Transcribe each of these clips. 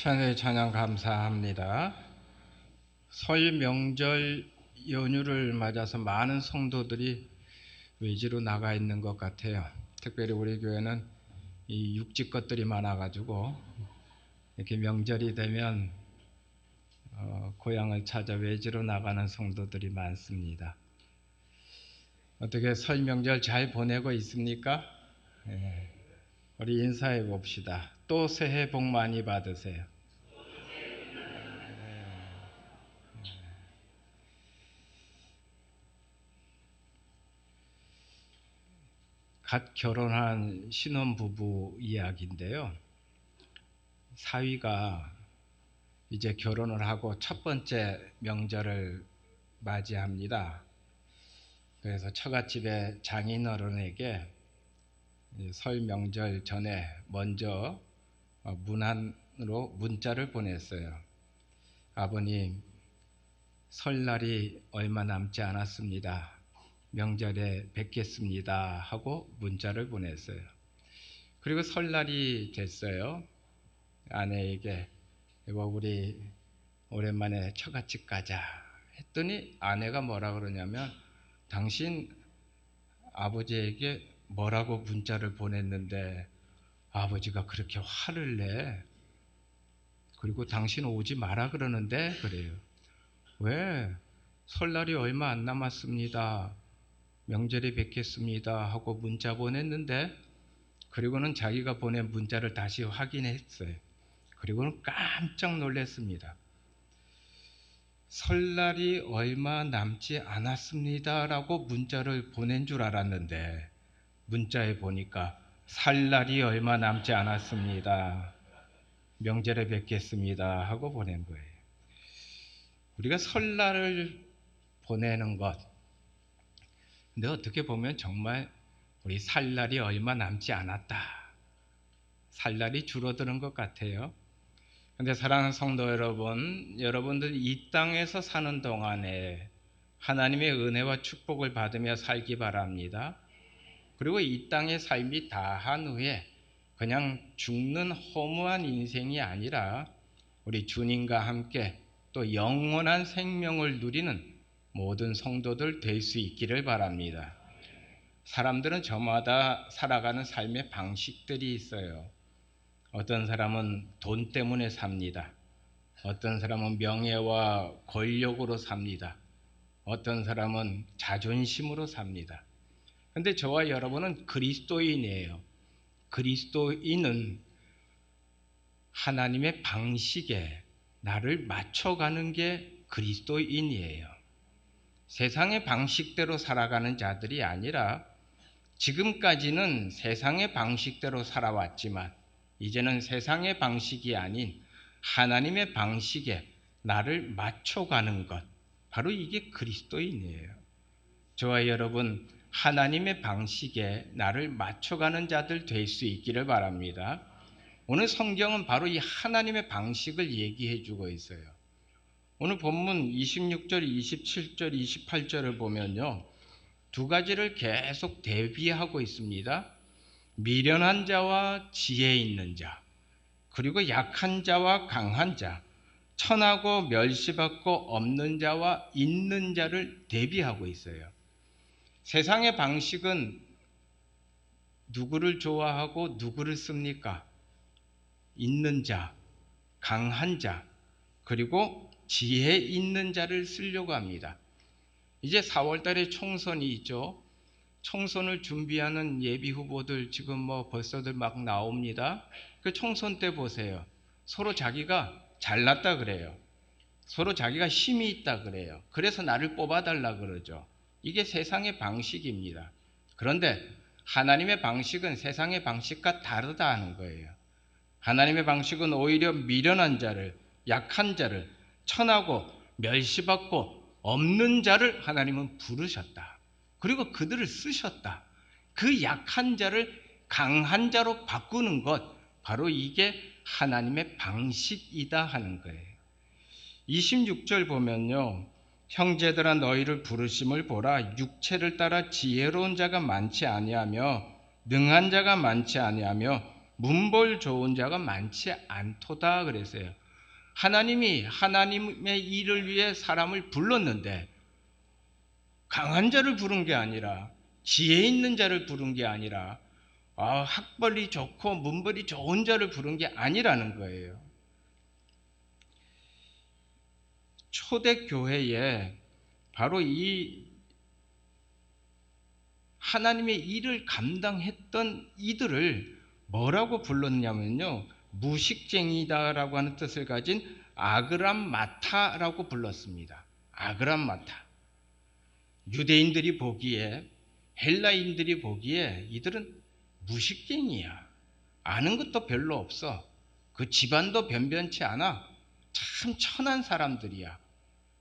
찬양 찬양 감사합니다. 설 명절 연휴를 맞아서 많은 성도들이 외지로 나가 있는 것 같아요. 특별히 우리 교회는 이 육지 것들이 많아가지고 이렇게 명절이 되면 고향을 찾아 외지로 나가는 성도들이 많습니다. 어떻게 설 명절 잘 보내고 있습니까? 예, 우리 인사해 봅시다. 또 새해 복 많이 받으세요. 갓 결혼한 신혼부부 이야기인데요. 사위가 이제 결혼을 하고 첫 번째 명절을 맞이합니다. 그래서 처갓집의 장인어른에게 설 명절 전에 먼저 문안으로 문자를 보냈어요. 아버님, 설날이 얼마 남지 않았습니다. 명절에 뵙겠습니다 하고 문자를 보냈어요. 그리고 설날이 됐어요. 아내에게 여보 우리 오랜만에 처갓집 가자 했더니 아내가 뭐라 그러냐면 당신 아버지에게 뭐라고 문자를 보냈는데 아버지가 그렇게 화를 내? 그리고 당신 오지 마라 그러는데 그래요. 왜? 설날이 얼마 안 남았습니다. 명절에 뵙겠습니다 하고 문자 보냈는데 그리고는 자기가 보낸 문자를 다시 확인했어요. 그리고는 깜짝 놀랐습니다. 설날이 얼마 남지 않았습니다 라고 문자를 보낸 줄 알았는데 문자에 보니까 살날이 얼마 남지 않았습니다. 명절에 뵙겠습니다 하고 보낸 거예요. 우리가 설날을 보내는 것, 근데 어떻게 보면 정말 우리 살 날이 얼마 남지 않았다. 살 날이 줄어드는 것 같아요. 근데 사랑하는 성도 여러분, 여러분들 이 땅에서 사는 동안에 하나님의 은혜와 축복을 받으며 살기 바랍니다. 그리고 이 땅의 삶이 다한 후에 그냥 죽는 허무한 인생이 아니라 우리 주님과 함께 또 영원한 생명을 누리는 모든 성도들 될 수 있기를 바랍니다. 사람들은 저마다 살아가는 삶의 방식들이 있어요. 어떤 사람은 돈 때문에 삽니다. 어떤 사람은 명예와 권력으로 삽니다. 어떤 사람은 자존심으로 삽니다. 그런데 저와 여러분은 그리스도인이에요. 그리스도인은 하나님의 방식에 나를 맞춰가는 게 그리스도인이에요. 세상의 방식대로 살아가는 자들이 아니라 지금까지는 세상의 방식대로 살아왔지만 이제는 세상의 방식이 아닌 하나님의 방식에 나를 맞춰가는 것, 바로 이게 그리스도인이에요. 저와 여러분 하나님의 방식에 나를 맞춰가는 자들 될 수 있기를 바랍니다. 오늘 성경은 바로 이 하나님의 방식을 얘기해 주고 있어요. 오늘 본문 26절, 27절, 28절을 보면요. 두 가지를 계속 대비하고 있습니다. 미련한 자와 지혜 있는 자, 그리고 약한 자와 강한 자, 천하고 멸시받고 없는 자와 있는 자를 대비하고 있어요. 세상의 방식은 누구를 좋아하고 누구를 씁니까? 있는 자, 강한 자, 그리고 지혜 있는 자를 쓰려고 합니다. 이제 4월 달에 총선이 있죠. 총선을 준비하는 예비 후보들 지금 벌써들 막 나옵니다. 그 총선 때 보세요. 서로 자기가 잘났다 그래요. 서로 자기가 힘이 있다 그래요. 그래서 나를 뽑아달라 그러죠. 이게 세상의 방식입니다. 그런데 하나님의 방식은 세상의 방식과 다르다는 거예요. 하나님의 방식은 오히려 미련한 자를, 약한 자를, 천하고 멸시받고 없는 자를 하나님은 부르셨다. 그리고 그들을 쓰셨다. 그 약한 자를 강한 자로 바꾸는 것, 바로 이게 하나님의 방식이다 하는 거예요. 26절 보면요. 형제들아 너희를 부르심을 보라. 육체를 따라 지혜로운 자가 많지 아니하며 능한 자가 많지 아니하며 문벌 좋은 자가 많지 않도다 그랬어요. 하나님이 하나님의 일을 위해 사람을 불렀는데 강한 자를 부른 게 아니라 지혜 있는 자를 부른 게 아니라 학벌이 좋고 문벌이 좋은 자를 부른 게 아니라는 거예요. 초대교회에 바로 이 하나님의 일을 감당했던 이들을 뭐라고 불렀냐면요, 무식쟁이다라고 하는 뜻을 가진 아그람마타라고 불렀습니다. 아그람마타. 유대인들이 보기에, 헬라인들이 보기에 이들은 무식쟁이야. 아는 것도 별로 없어. 그 집안도 변변치 않아. 참 천한 사람들이야.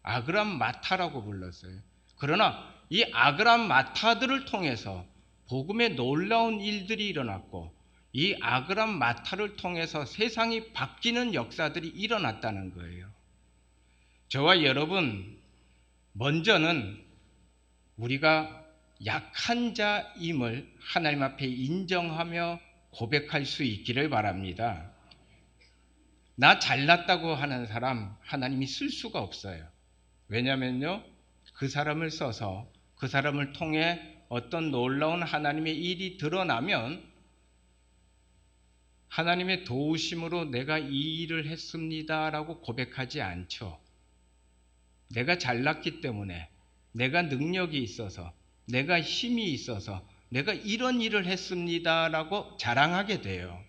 아그람마타라고 불렀어요. 그러나 이 아그람마타들을 통해서 복음의 놀라운 일들이 일어났고, 이 아그람마타를 통해서 세상이 바뀌는 역사들이 일어났다는 거예요. 저와 여러분, 먼저는 우리가 약한 자임을 하나님 앞에 인정하며 고백할 수 있기를 바랍니다. 나 잘났다고 하는 사람 하나님이 쓸 수가 없어요. 왜냐면요, 그 사람을 써서 그 사람을 통해 어떤 놀라운 하나님의 일이 드러나면 하나님의 도우심으로 내가 이 일을 했습니다라고 고백하지 않죠. 내가 잘났기 때문에, 내가 능력이 있어서, 내가 힘이 있어서 내가 이런 일을 했습니다라고 자랑하게 돼요.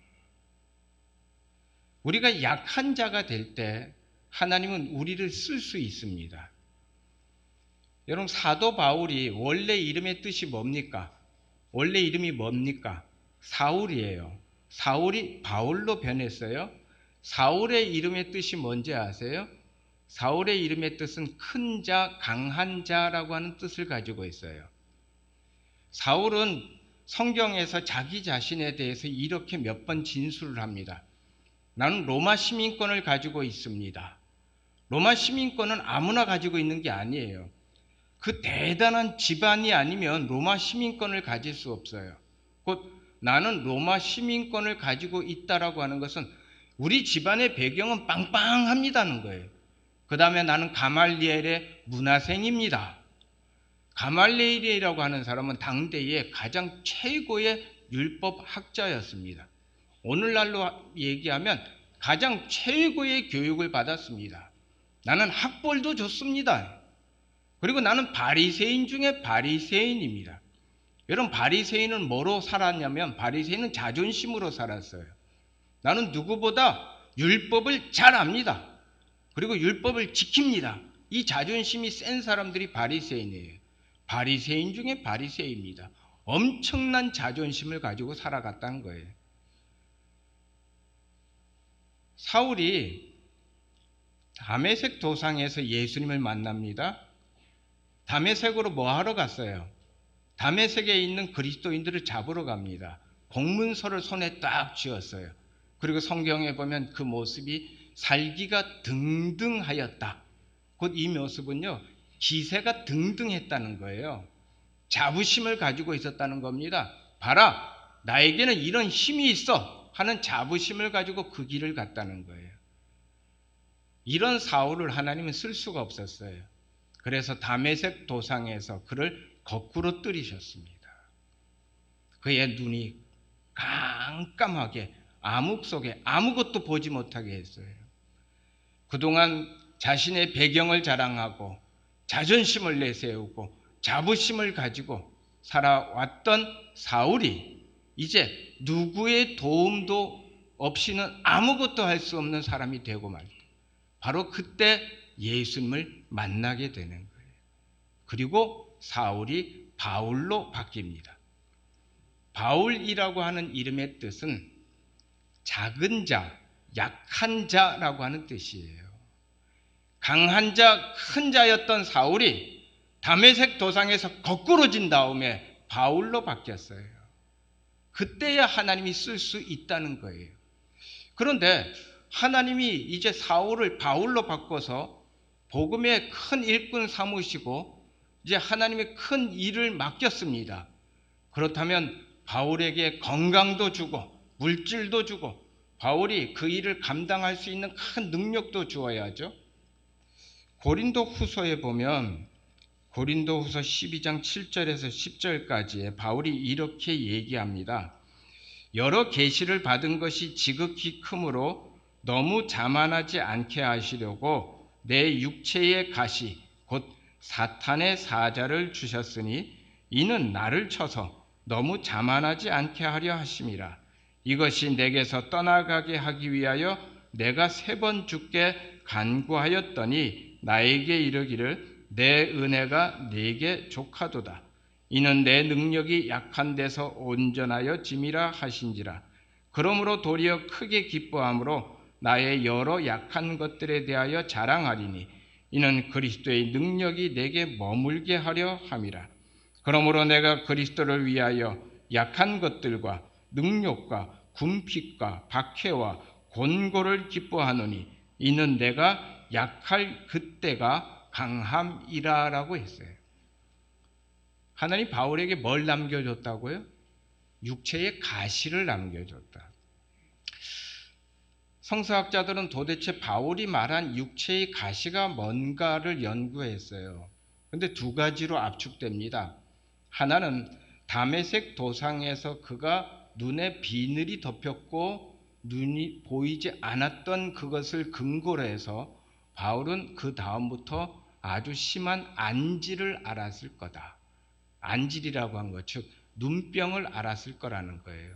우리가 약한 자가 될 때 하나님은 우리를 쓸 수 있습니다. 여러분, 사도 바울이 원래 이름의 뜻이 뭡니까? 원래 이름이 뭡니까? 사울이에요. 사울이 바울로 변했어요. 사울의 이름의 뜻이 뭔지 아세요? 사울의 이름의 뜻은 큰 자, 강한 자라고 하는 뜻을 가지고 있어요. 사울은 성경에서 자기 자신에 대해서 이렇게 몇 번 진술을 합니다. 나는 로마 시민권을 가지고 있습니다. 로마 시민권은 아무나 가지고 있는 게 아니에요. 그 대단한 집안이 아니면 로마 시민권을 가질 수 없어요. 곧 나는 로마 시민권을 가지고 있다라고 하는 것은 우리 집안의 배경은 빵빵합니다는 거예요. 그 다음에 나는 가말리엘의 문화생입니다. 가말리엘이라고 하는 사람은 당대의 가장 최고의 율법 학자였습니다. 오늘날로 얘기하면 가장 최고의 교육을 받았습니다. 나는 학벌도 좋습니다. 그리고 나는 바리새인 중에 바리새인입니다. 여러분, 바리새인은 뭐로 살았냐면 바리새인은 자존심으로 살았어요. 나는 누구보다 율법을 잘 압니다. 그리고 율법을 지킵니다. 이 자존심이 센 사람들이 바리새인이에요. 바리새인 중에 바리새인입니다. 엄청난 자존심을 가지고 살아갔다는 거예요. 사울이 다메섹 도상에서 예수님을 만납니다. 다메섹으로 뭐 하러 갔어요? 다메섹에 있는 그리스도인들을 잡으러 갑니다. 공문서를 손에 딱 쥐었어요. 그리고 성경에 보면 그 모습이 살기가 등등하였다. 곧 이 모습은요, 기세가 등등했다는 거예요. 자부심을 가지고 있었다는 겁니다. 봐라, 나에게는 이런 힘이 있어 하는 자부심을 가지고 그 길을 갔다는 거예요. 이런 사울을 하나님은 쓸 수가 없었어요. 그래서 다메섹 도상에서 그를 거꾸로 들이셨습니다. 그의 눈이 깜깜하게 암흑 속에 아무것도 보지 못하게 했어요. 그동안 자신의 배경을 자랑하고 자존심을 내세우고 자부심을 가지고 살아왔던 사울이 이제 누구의 도움도 없이는 아무것도 할 수 없는 사람이 되고 말다. 바로 그때 예수님을 만나게 되는 거예요. 그리고 사울이 바울로 바뀝니다. 바울이라고 하는 이름의 뜻은 작은 자, 약한 자라고 하는 뜻이에요. 강한 자, 큰 자였던 사울이 다메섹 도상에서 거꾸로진 다음에 바울로 바뀌었어요. 그때야 하나님이 쓸 수 있다는 거예요. 그런데 하나님이 이제 사울을 바울로 바꿔서 복음의 큰 일꾼 삼으시고 이제 하나님의 큰 일을 맡겼습니다. 그렇다면 바울에게 건강도 주고 물질도 주고 바울이 그 일을 감당할 수 있는 큰 능력도 주어야죠. 고린도 후서에 보면 고린도 후서 12장 7절에서 10절까지에 바울이 이렇게 얘기합니다. 여러 계시를 받은 것이 지극히 크므로 너무 자만하지 않게 하시려고 내 육체의 가시 곧 사탄의 사자를 주셨으니 이는 나를 쳐서 너무 자만하지 않게 하려 하심이라. 이것이 내게서 떠나가게 하기 위하여 내가 3번 주께 간구하였더니 나에게 이르기를 내 은혜가 네게 족하도다. 이는 내 능력이 약한 데서 온전하여 짐이라 하신지라. 그러므로 도리어 크게 기뻐함으로 나의 여러 약한 것들에 대하여 자랑하리니 이는 그리스도의 능력이 내게 머물게 하려 함이라. 그러므로 내가 그리스도를 위하여 약한 것들과 능욕과 군핍과 박해와 곤고를 기뻐하노니 이는 내가 약할 그때가 강함이라라고 했어요. 하나님 바울에게 뭘 남겨줬다고요? 육체의 가시를 남겨줬다. 성서학자들은 도대체 바울이 말한 육체의 가시가 뭔가를 연구했어요. 그런데 2가지로 압축됩니다. 하나는 다메섹 도상에서 그가 눈에 비늘이 덮였고 눈이 보이지 않았던 그것을 근거로 해서 바울은 그 다음부터 아주 심한 안질을 앓았을 거다. 안질이라고 한 것, 즉 눈병을 앓았을 거라는 거예요.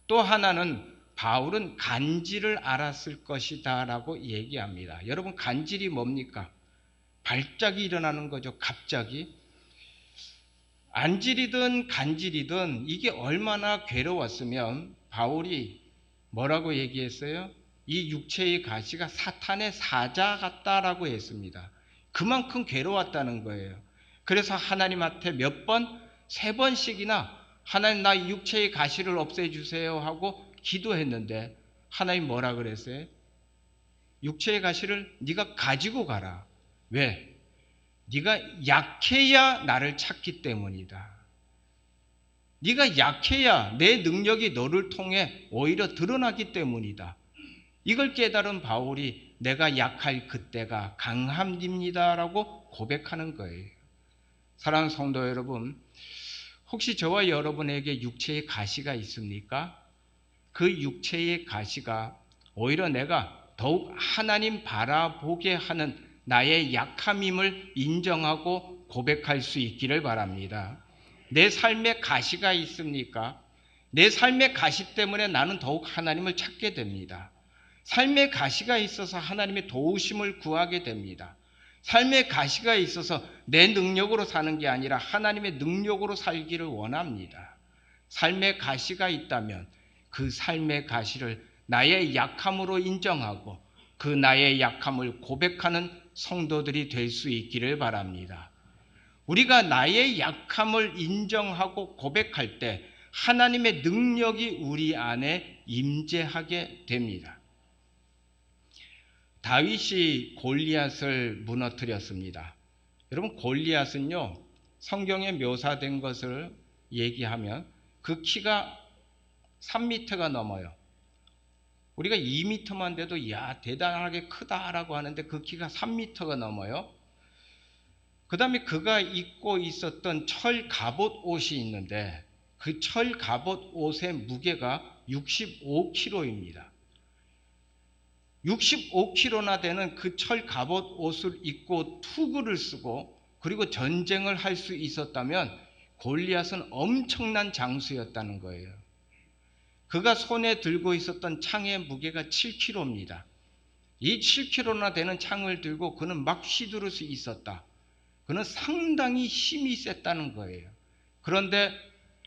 또 하나는 바울은 간질을 앓았을 것이다 라고 얘기합니다. 여러분, 간질이 뭡니까? 발작이 일어나는 거죠. 갑자기. 안질이든 간질이든 이게 얼마나 괴로웠으면 바울이 뭐라고 얘기했어요? 이 육체의 가시가 사탄의 사자 같다라고 했습니다. 그만큼 괴로웠다는 거예요. 그래서 하나님한테 몇 번? 3번씩이나 하나님 나 육체의 가시를 없애주세요 하고 기도했는데 하나님 뭐라 그랬어요? 육체의 가시를 네가 가지고 가라. 왜? 네가 약해야 나를 찾기 때문이다. 네가 약해야 내 능력이 너를 통해 오히려 드러나기 때문이다. 이걸 깨달은 바울이 내가 약할 그때가 강함입니다라고 고백하는 거예요. 사랑하는 성도 여러분, 혹시 저와 여러분에게 육체의 가시가 있습니까? 그 육체의 가시가 오히려 내가 더욱 하나님 바라보게 하는 나의 약함임을 인정하고 고백할 수 있기를 바랍니다. 내 삶에 가시가 있습니까? 내 삶의 가시 때문에 나는 더욱 하나님을 찾게 됩니다. 삶의 가시가 있어서 하나님의 도우심을 구하게 됩니다. 삶의 가시가 있어서 내 능력으로 사는 게 아니라 하나님의 능력으로 살기를 원합니다. 삶의 가시가 있다면 그 삶의 가시를 나의 약함으로 인정하고 그 나의 약함을 고백하는 성도들이 될 수 있기를 바랍니다. 우리가 나의 약함을 인정하고 고백할 때 하나님의 능력이 우리 안에 임재하게 됩니다. 다윗이 골리앗을 무너뜨렸습니다. 여러분, 골리앗은요, 성경에 묘사된 것을 얘기하면 그 키가 3m가 넘어요. 우리가 2m만 돼도 야 대단하게 크다라고 하는데 그 키가 3m가 넘어요. 그 다음에 그가 입고 있었던 철 갑옷 옷이 있는데 그 철 갑옷 옷의 무게가 65kg입니다. 65kg나 되는 그 철 갑옷 옷을 입고 투구를 쓰고 그리고 전쟁을 할 수 있었다면 골리앗은 엄청난 장수였다는 거예요. 그가 손에 들고 있었던 창의 무게가 7kg입니다. 이 7kg나 되는 창을 들고 그는 막 휘두를 수 있었다. 그는 상당히 힘이 셌다는 거예요. 그런데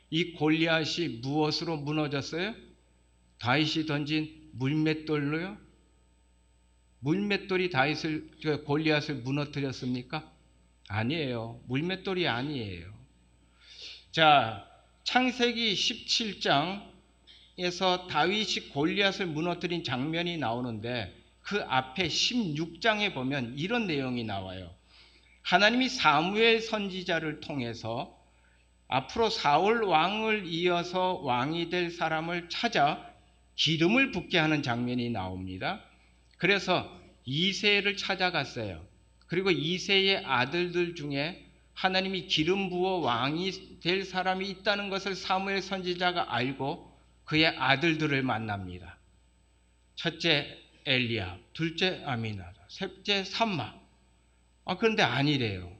이 골리앗이 무엇으로 무너졌어요? 다윗이 던진 물맷돌로요? 물맷돌이 골리앗을 무너뜨렸습니까? 아니에요. 물맷돌이 아니에요. 자, 창세기 17장에서 다윗이 골리앗을 무너뜨린 장면이 나오는데 그 앞에 16장에 보면 이런 내용이 나와요. 하나님이 사무엘 선지자를 통해서 앞으로 사울 왕을 이어서 왕이 될 사람을 찾아 기름을 붓게 하는 장면이 나옵니다. 그래서 이새를 찾아갔어요. 그리고 이새의 아들들 중에 하나님이 기름 부어 왕이 될 사람이 있다는 것을 사무엘 선지자가 알고 그의 아들들을 만납니다. 첫째 엘리야, 둘째 아미나다, 셋째 삼마. 그런데 아니래요.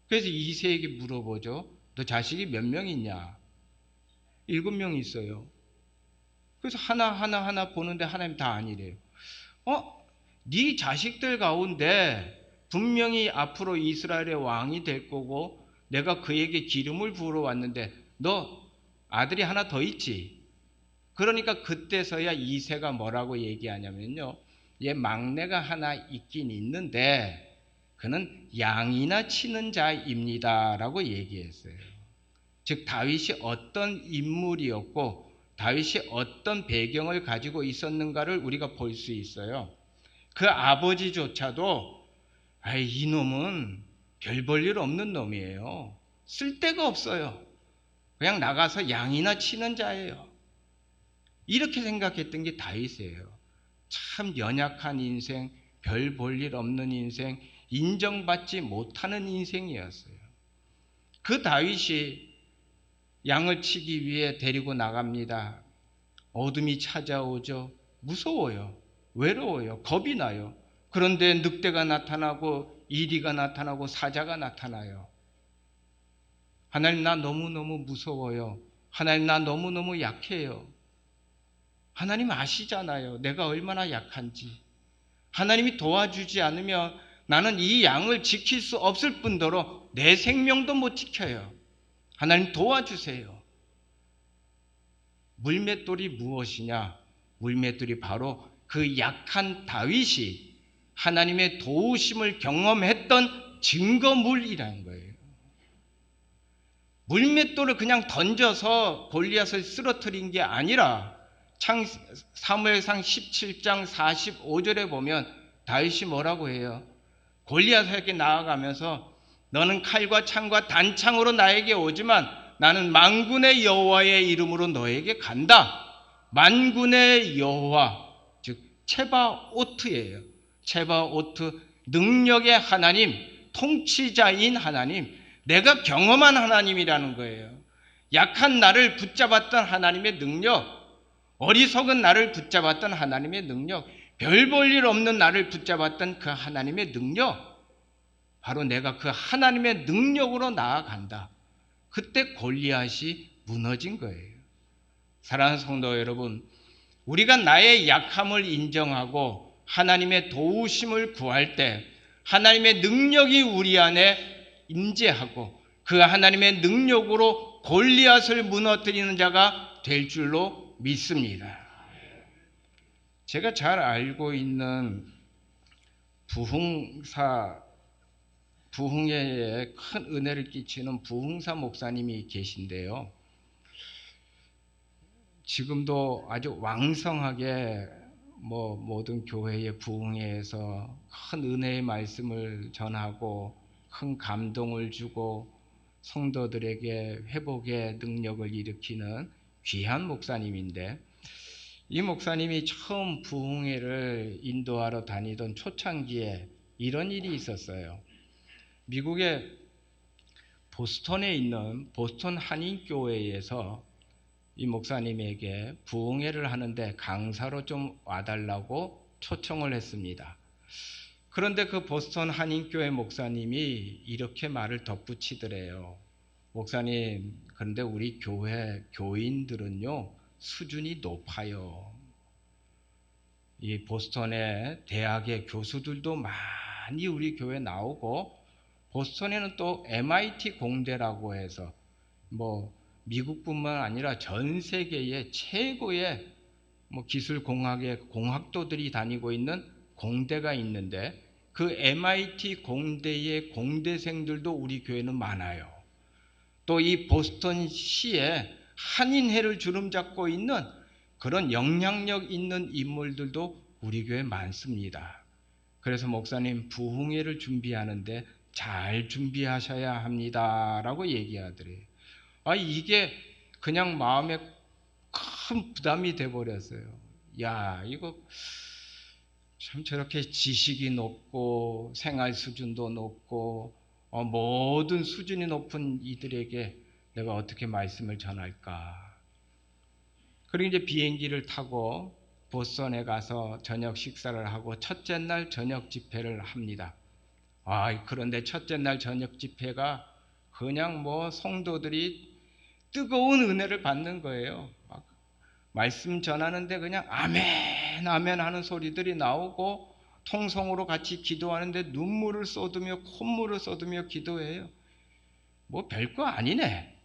그래서 이새에게 물어보죠. 너 자식이 몇 명 있냐? 7명 있어요. 그래서 하나 보는데 하나님 다 아니래요. 네 자식들 가운데 분명히 앞으로 이스라엘의 왕이 될 거고 내가 그에게 기름을 부으러 왔는데 너 아들이 하나 더 있지? 그러니까 그때서야 이새가 뭐라고 얘기하냐면요. 얘 막내가 하나 있긴 있는데 그는 양이나 치는 자입니다 라고 얘기했어요. 즉 다윗이 어떤 인물이었고 다윗이 어떤 배경을 가지고 있었는가를 우리가 볼 수 있어요. 그 아버지조차도 이놈은 별 볼 일 없는 놈이에요. 쓸데가 없어요. 그냥 나가서 양이나 치는 자예요. 이렇게 생각했던 게 다윗이에요. 참 연약한 인생, 별 볼 일 없는 인생, 인정받지 못하는 인생이었어요. 그 다윗이 양을 치기 위해 데리고 나갑니다. 어둠이 찾아오죠. 무서워요. 외로워요. 겁이 나요. 그런데 늑대가 나타나고 이리가 나타나고 사자가 나타나요. 하나님 나 너무너무 무서워요. 하나님 나 너무너무 약해요. 하나님 아시잖아요. 내가 얼마나 약한지. 하나님이 도와주지 않으면 나는 이 양을 지킬 수 없을 뿐더러 내 생명도 못 지켜요. 하나님 도와주세요. 물맷돌이 무엇이냐? 물맷돌이 바로 그 약한 다윗이 하나님의 도우심을 경험했던 증거물이라는 거예요. 물맷돌을 그냥 던져서 골리앗을 쓰러뜨린 게 아니라 사무엘상 17장 45절에 보면 다윗이 뭐라고 해요? 골리앗에게 나아가면서 너는 칼과 창과 단창으로 나에게 오지만 나는 만군의 여호와의 이름으로 너에게 간다. 만군의 여호와, 즉 체바오트예요. 체바오트, 능력의 하나님, 통치자인 하나님, 내가 경험한 하나님이라는 거예요. 약한 나를 붙잡았던 하나님의 능력, 어리석은 나를 붙잡았던 하나님의 능력, 별 볼 일 없는 나를 붙잡았던 그 하나님의 능력, 바로 내가 그 하나님의 능력으로 나아간다. 그때 골리앗이 무너진 거예요. 사랑하는 성도 여러분, 우리가 나의 약함을 인정하고 하나님의 도우심을 구할 때 하나님의 능력이 우리 안에 임재하고 그 하나님의 능력으로 골리앗을 무너뜨리는 자가 될 줄로 믿습니다. 제가 잘 알고 있는 부흥회에 큰 은혜를 끼치는 부흥사 목사님이 계신데요. 지금도 아주 왕성하게 모든 교회의 부흥회에서 큰 은혜의 말씀을 전하고 큰 감동을 주고 성도들에게 회복의 능력을 일으키는 귀한 목사님인데, 이 목사님이 처음 부흥회를 인도하러 다니던 초창기에 이런 일이 있었어요. 미국의 보스턴에 있는 보스턴 한인교회에서 이 목사님에게 부흥회를 하는데 강사로 좀 와달라고 초청을 했습니다. 그런데 그 보스턴 한인교회 목사님이 이렇게 말을 덧붙이더래요. 목사님, 그런데 우리 교회 교인들은요 수준이 높아요. 이 보스턴의 대학의 교수들도 많이 우리 교회 나오고, 보스턴에는 또 MIT 공대라고 해서 미국뿐만 아니라 전 세계의 최고의 기술공학의 공학도들이 다니고 있는 공대가 있는데, 그 MIT 공대의 공대생들도 우리 교회는 많아요. 또 이 보스턴시에 한인회를 주름잡고 있는 그런 영향력 있는 인물들도 우리 교회에 많습니다. 그래서 목사님, 부흥회를 준비하는데 잘 준비하셔야 합니다 라고 얘기하더래요. 이게 그냥 마음에 큰 부담이 돼버렸어요. 야, 이거 참 저렇게 지식이 높고 생활 수준도 높고 모든 수준이 높은 이들에게 내가 어떻게 말씀을 전할까. 그리고 이제 비행기를 타고 보스턴에 가서 저녁 식사를 하고 첫째 날 저녁 집회를 합니다. 그런데 첫째 날 저녁 집회가 그냥 성도들이 뜨거운 은혜를 받는 거예요. 말씀 전하는데 그냥 아멘 아멘 하는 소리들이 나오고 통성으로 같이 기도하는데 눈물을 쏟으며 콧물을 쏟으며 기도해요. 별거 아니네.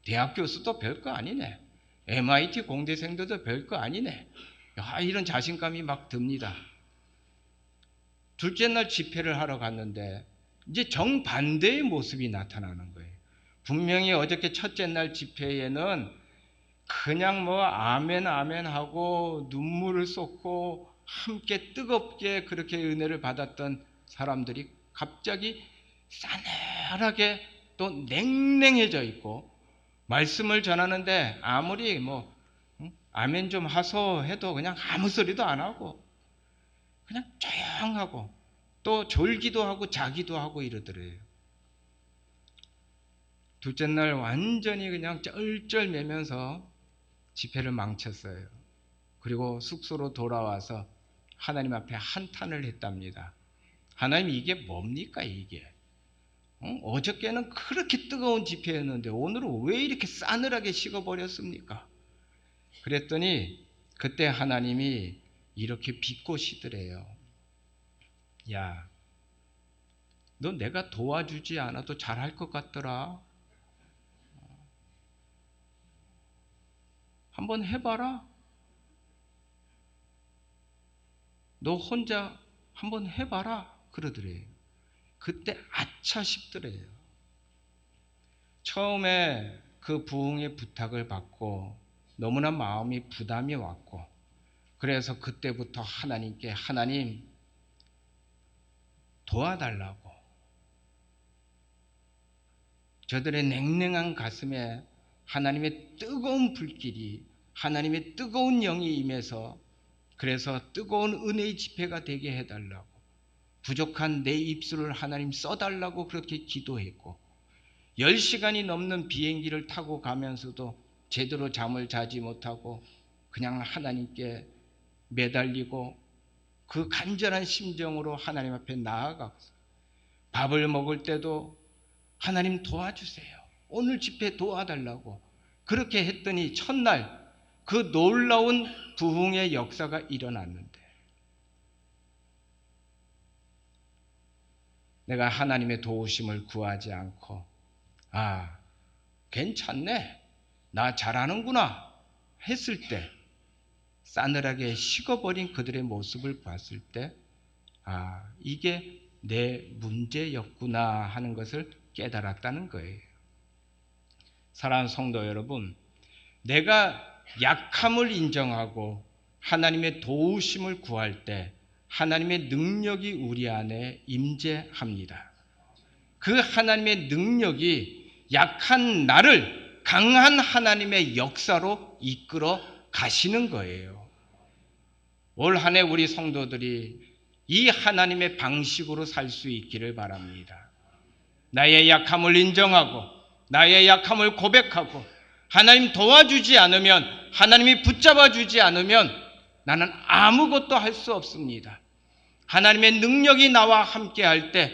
대학 교수도 별거 아니네. MIT 공대생들도 별거 아니네. 이런 자신감이 막 듭니다. 둘째 날 집회를 하러 갔는데 이제 정반대의 모습이 나타나는 거예요. 분명히 어저께 첫째 날 집회에는 그냥 아멘 아멘 하고 눈물을 쏟고 함께 뜨겁게 그렇게 은혜를 받았던 사람들이 갑자기 싸늘하게 또 냉랭해져 있고, 말씀을 전하는데 아무리 아멘 좀 하소 해도 그냥 아무 소리도 안 하고 그냥 조용하고 또 졸기도 하고 자기도 하고 이러더래요. 둘째 날 완전히 그냥 쩔쩔매면서 집회를 망쳤어요. 그리고 숙소로 돌아와서 하나님 앞에 한탄을 했답니다. 하나님, 이게 뭡니까 이게? 어저께는 그렇게 뜨거운 집회였는데 오늘은 왜 이렇게 싸늘하게 식어버렸습니까? 그랬더니 그때 하나님이 이렇게 비꼬시더래요. 야, 너 내가 도와주지 않아도 잘할 것 같더라. 한번 해봐라. 너 혼자 한번 해봐라. 그러더래요. 그때 아차 싶더래요. 처음에 그 부흥의 부탁을 받고 너무나 마음이 부담이 왔고, 그래서 그때부터 하나님께 하나님 도와달라고, 저들의 냉랭한 가슴에 하나님의 뜨거운 불길이, 하나님의 뜨거운 영이 임해서 그래서 뜨거운 은혜의 집회가 되게 해달라고, 부족한 내 입술을 하나님 써달라고 그렇게 기도했고, 10시간이 넘는 비행기를 타고 가면서도 제대로 잠을 자지 못하고 그냥 하나님께 매달리고 그 간절한 심정으로 하나님 앞에 나아가서 밥을 먹을 때도 하나님 도와주세요, 오늘 집회 도와달라고 그렇게 했더니 첫날 그 놀라운 부흥의 역사가 일어났는데, 내가 하나님의 도우심을 구하지 않고 괜찮네, 나 잘하는구나 했을 때, 싸늘하게 식어버린 그들의 모습을 봤을 때 이게 내 문제였구나 하는 것을 깨달았다는 거예요. 사랑하는 성도 여러분, 내가 약함을 인정하고 하나님의 도우심을 구할 때 하나님의 능력이 우리 안에 임재합니다. 그 하나님의 능력이 약한 나를 강한 하나님의 역사로 이끌어 가시는 거예요. 올 한 해 우리 성도들이 이 하나님의 방식으로 살 수 있기를 바랍니다. 나의 약함을 인정하고 나의 약함을 고백하고 하나님 도와주지 않으면, 하나님이 붙잡아 주지 않으면 나는 아무것도 할 수 없습니다. 하나님의 능력이 나와 함께 할 때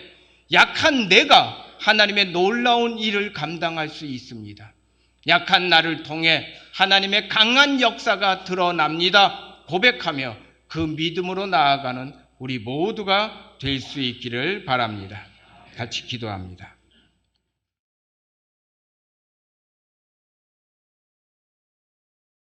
약한 내가 하나님의 놀라운 일을 감당할 수 있습니다. 약한 나를 통해 하나님의 강한 역사가 드러납니다. 고백하며 그 믿음으로 나아가는 우리 모두가 될 수 있기를 바랍니다. 같이 기도합니다.